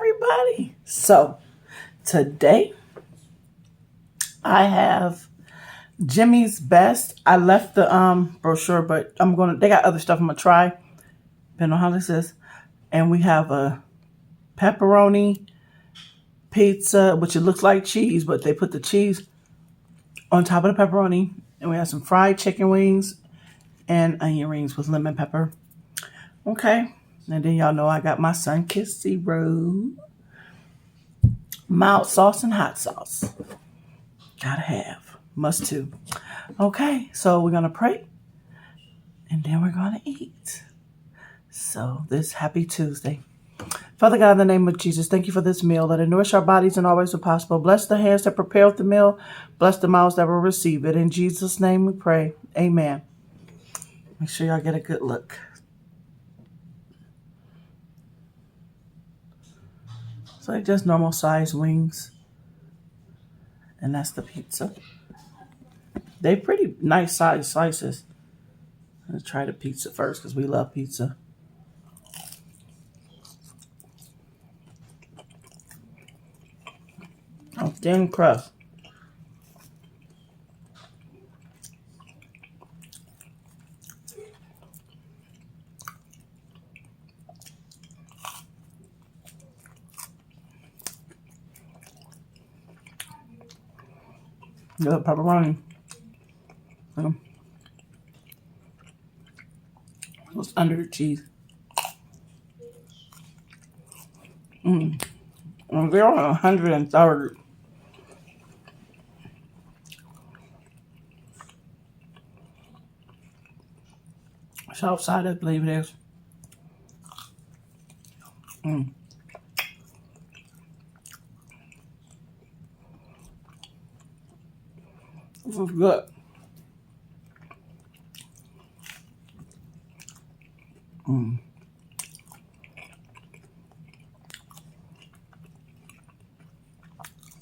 everybody. So today I have Jimmy's Best. I left the brochure, but they got other stuff I'm gonna try, depending on how this is. And we have a pepperoni pizza, which it looks like cheese, but they put the cheese on top of the pepperoni. And we have some fried chicken wings and onion rings with lemon pepper. Okay. And then y'all know I got my Sunkissed Zero, mild sauce and hot sauce. Gotta have. Must too. Okay, so we're gonna pray and then we're gonna eat. So this happy Tuesday. Father God, in the name of Jesus, thank you for this meal. Let it nourish our bodies in all ways possible. Bless the hands that prepare the meal. Bless the mouths that will receive it. In Jesus' name we pray. Amen. Make sure y'all get a good look. So they're just normal size wings. And that's the pizza. They're pretty nice size slices. Let's try the pizza first because we love pizza. Oh, thin crust. Good pepperoni. What's under the cheese? And they're on 130. South side, I believe it is. This is good.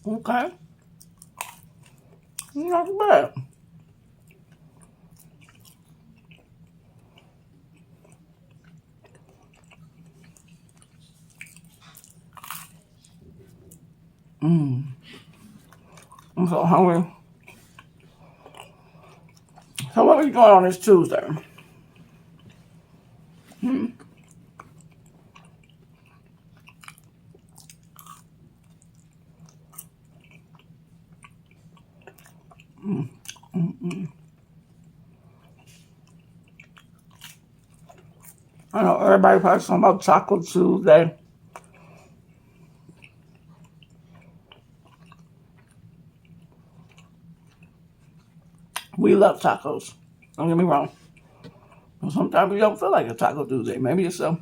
Okay. Not bad. I'm so hungry. So what are we doing on this Tuesday? I know everybody probably talking about Taco Tuesday. We love tacos. Don't get me wrong. Sometimes we don't feel like a Taco Tuesday. Maybe it's a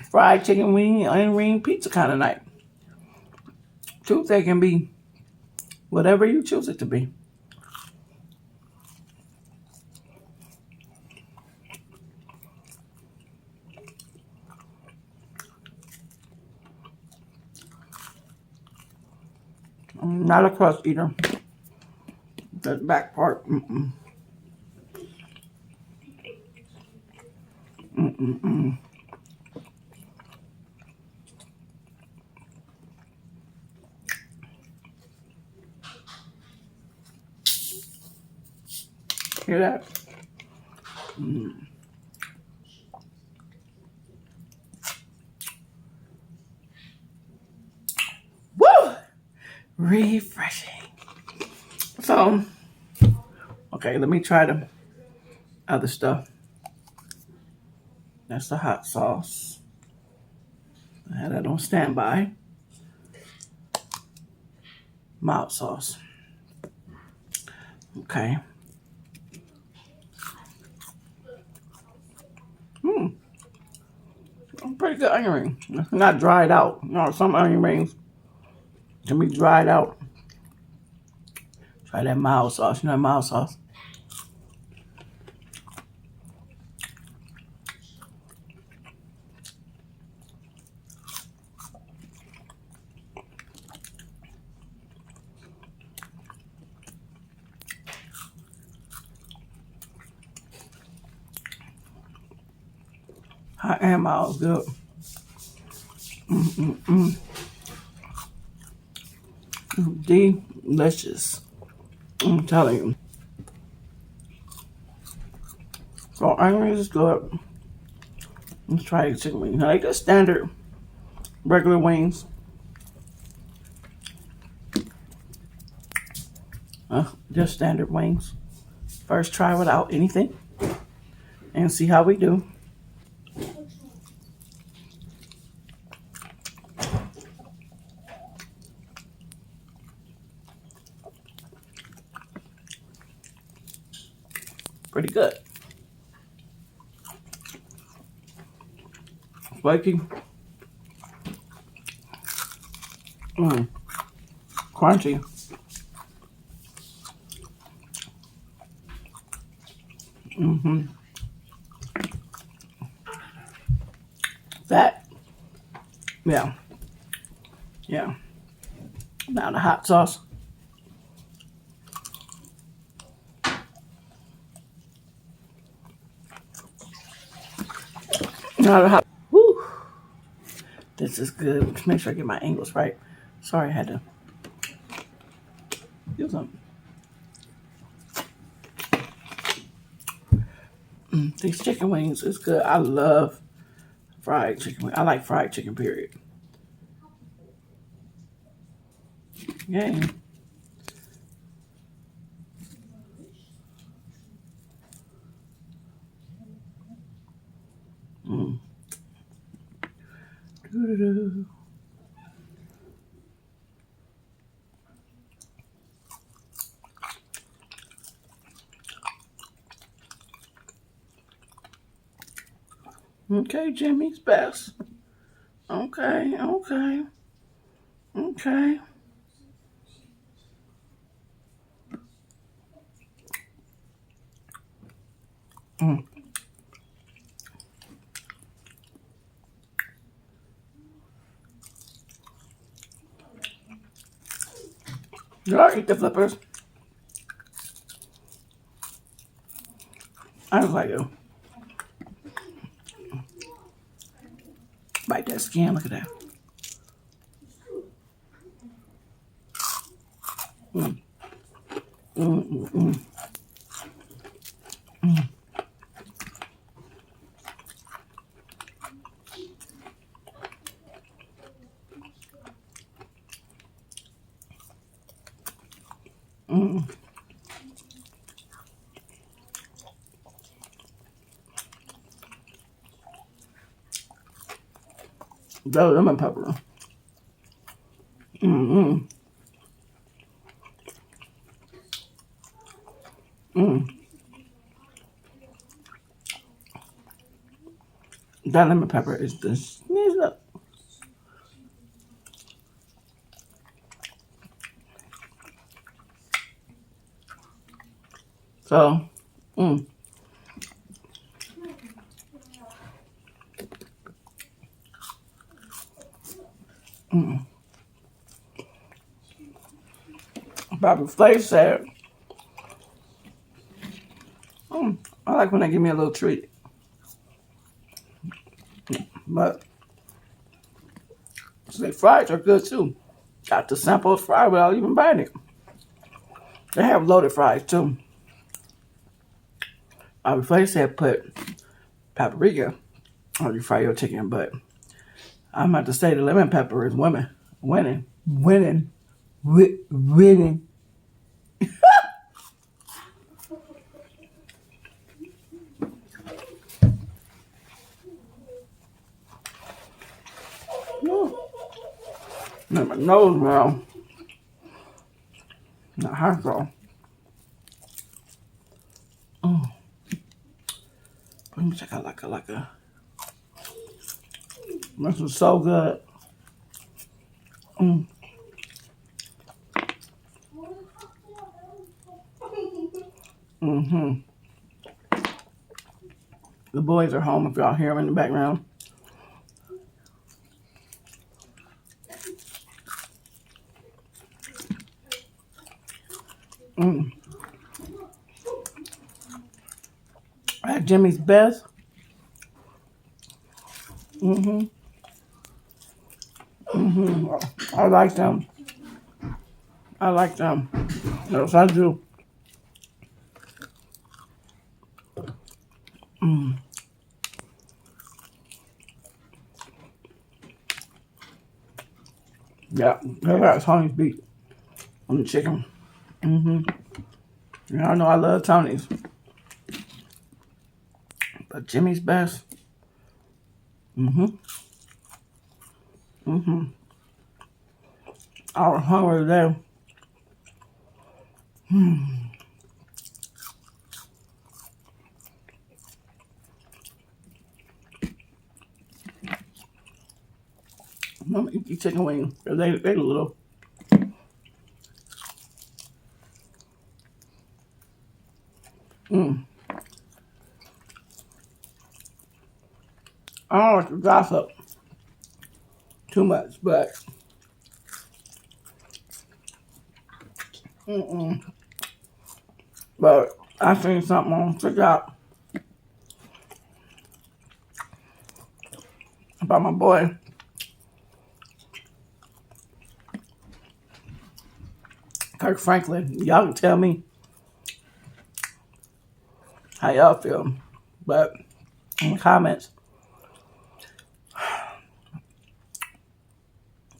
fried chicken wing, onion ring, pizza kind of night. Tuesday can be whatever you choose it to be. I'm not a crust eater. That back part. Hear that? Woo! Refreshing. So, okay, let me try the other stuff. That's the hot sauce. I had that on standby. Mild sauce. Okay. Pretty good onion ring. It's not dried out. You know, some onion rings can be dried out. Try that mild sauce. You know that mild sauce? Hot and mild is good. Delicious. I'm telling you. So onions is good. Let's try the chicken wings. I like the standard regular wings. Just standard wings. First try without anything and see how we do. Pretty good. Spiky. Crunchy. Fat. Yeah. Yeah. Now the hot sauce. Now the hot. Whew. This is good. Just make sure I get my angles right. Sorry, I had to do something. These chicken wings is good. I love fried chicken wings. I like fried chicken, period. Yeah. Doo-doo-doo. Okay, Jimmy's best. Okay, okay, okay. Y'all eat the flippers. I was like, yo, bite that skin. Look at that. The lemon pepper. That lemon pepper is the sneeze up. So, Bobby Flay said, I like when they give me a little treat. But the fries are good too. Got the sample of fry without even buying it. They have loaded fries too. Bobby Flay said put paprika on you fry your chicken, but I'm about to say the lemon pepper is winning. My nose now. Not hot though. Let me check out like a. This is so good. The boys are home if y'all hear them in the background. At Jimmy's Best. I like them. I like them. Yes, I do. Yeah, they got Tony's beef on the chicken. Yeah, I know I love Tony's, but Jimmy's best. I was hungry today. I'm gonna eat these chicken wings. They little. I don't like to gossip too much, but I seen something on TikTok about my boy. Kirk Franklin. Y'all can tell me how y'all feel, but in the comments,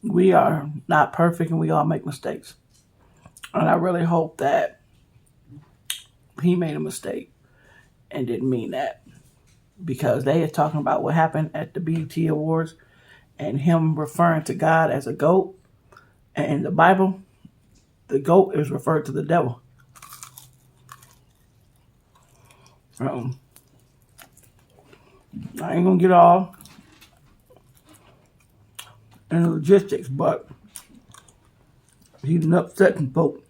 we are not perfect and we all make mistakes. And I really hope that he made a mistake and didn't mean that, because they are talking about what happened at the BET Awards and him referring to God as a goat. And in the Bible, the goat is referred to the devil. I ain't gonna get all in the logistics, but he's an upsetting folk.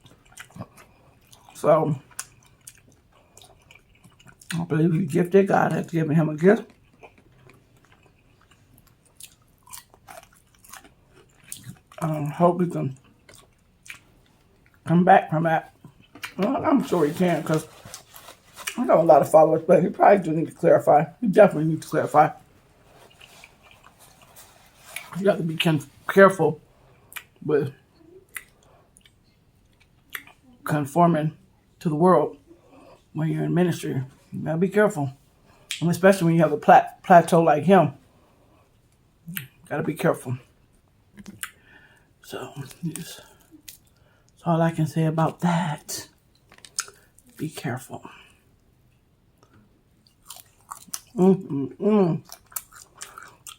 So I believe he's gifted. God has given him a gift. Hope he can come back from that. Well, I'm sure he can, because I got a lot of followers, but he probably do need to clarify. He definitely needs to clarify. You have to be careful with conforming to the world when you're in ministry. You gotta be careful, and especially when you have a plateau like him. Gotta be careful. So that's all I can say about that. Be careful.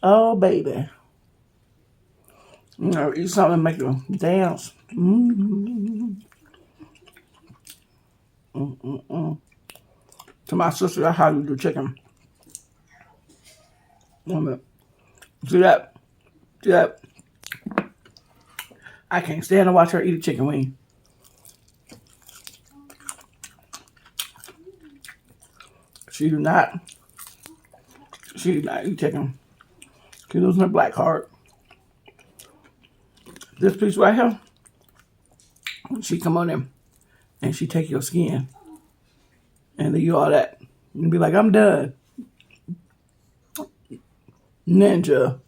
Oh, baby. Eat something and make you dance. To my sister, that's how you do chicken. Wait a minute. See that? See that? I can't stand to watch her eat a chicken wing. She do not eat chicken. She losing her black heart. This piece right here, she come on in and she take your skin and leave you all that and be like, I'm done. Ninja.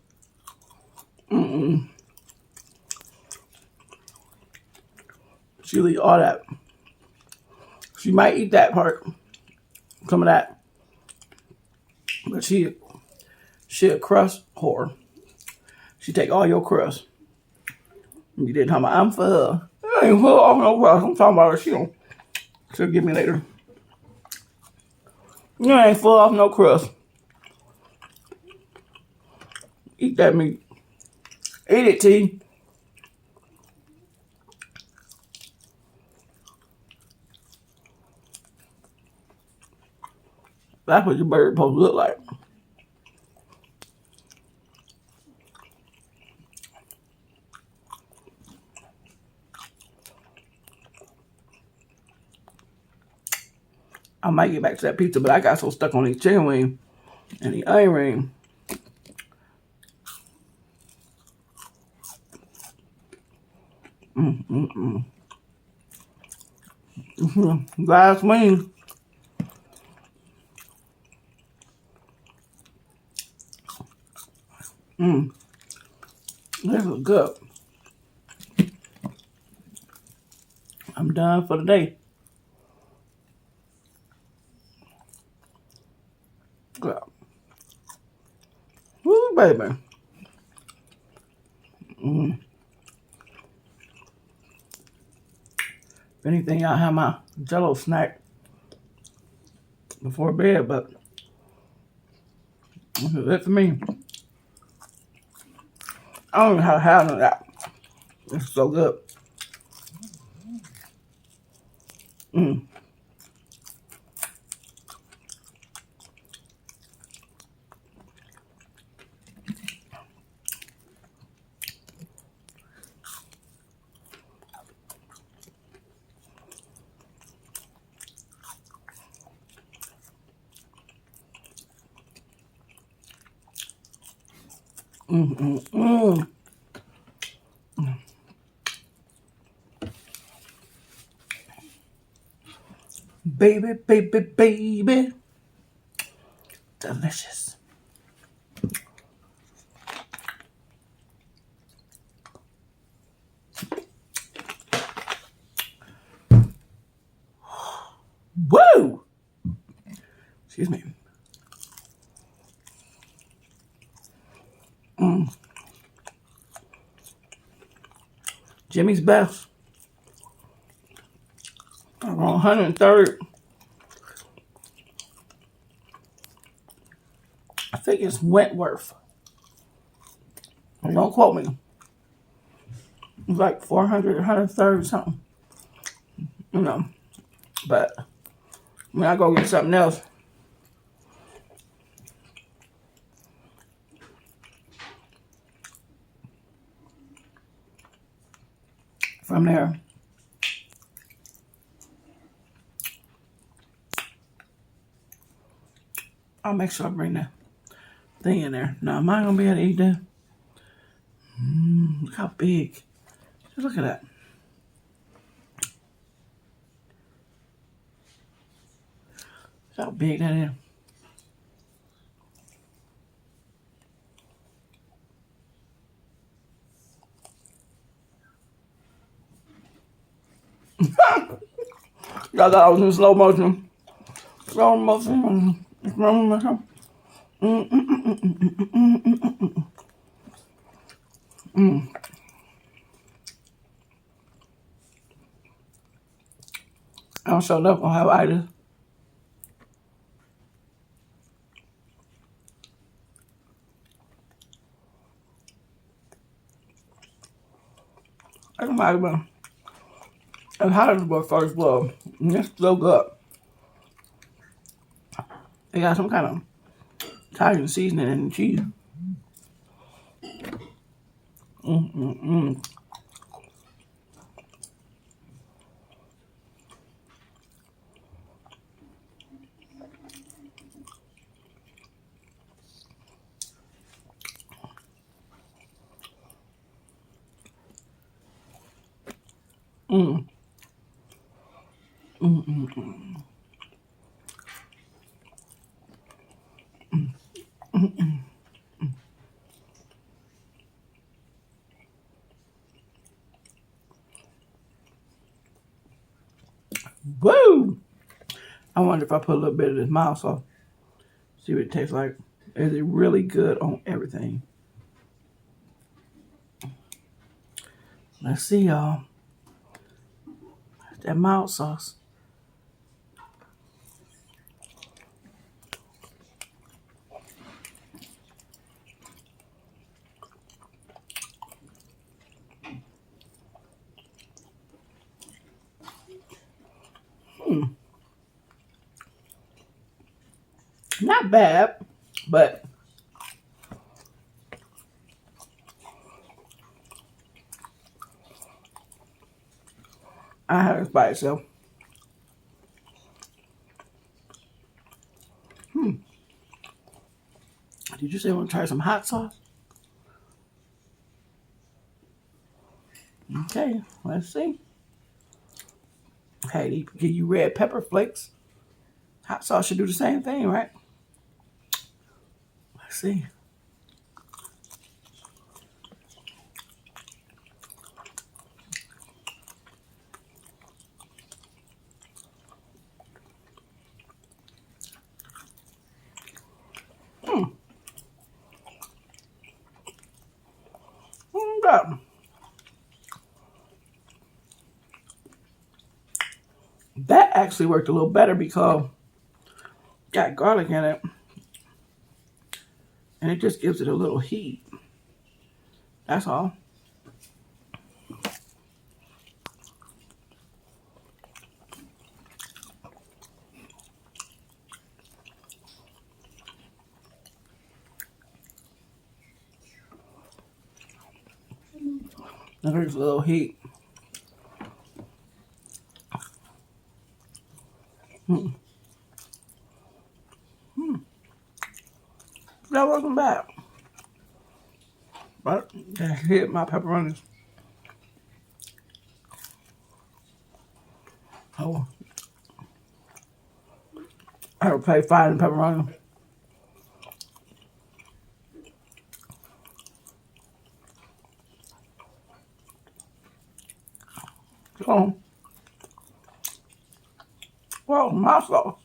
She leave all that. She might eat that part, some of that, but she a crust whore. She take all your crust. You did talking about, I'm for her. I ain't full off no crust. I'm talking about her. She'll give me later. You ain't full off no crust. Eat that meat. Eat it, T. That's what your bird supposed to look like. I might get back to that pizza, but I got so stuck on these chicken wings and the onion ring. Last wing. This is good. I'm done for the day. Good. Woo, baby. If anything, I'll have my Jello snack before bed, but this is it for me. I don't even have none of that. It's so good. Mm. Mm, mm, mm. Baby, baby, baby. Delicious. Woo! Excuse me. Jimmy's Best. I'm on 103rd. I think it's Wentworth. Don't quote me. It's like 400, 103rd something. You know. But when I go get something else, from there, I'll make sure I bring that thing in there. Now, am I going to be able to eat that? Look how big. Just look at that. Look how big that is. Y'all thought I was in slow motion. Slow motion. Slow motion. I don't show up gonna have itis. I might have been as hot as the first blow. And it's so good. They got some kind of Italian seasoning in the cheese. Woo! I wonder if I put a little bit of this mild sauce. See what it tastes like. Is it really good on everything? Let's see, y'all. That mild sauce. Not bad, but I have it by itself. Did you say you want to try some hot sauce? Okay, let's see. Okay, they give you red pepper flakes. Hot sauce should do the same thing, right? Let's see. up. That actually worked a little better because it got garlic in it. And it just gives it a little heat. That's all. And there's a little heat. That wasn't bad. But I hit my pepperonis. Oh, I would play five and pepperoni. So, well, my sauce.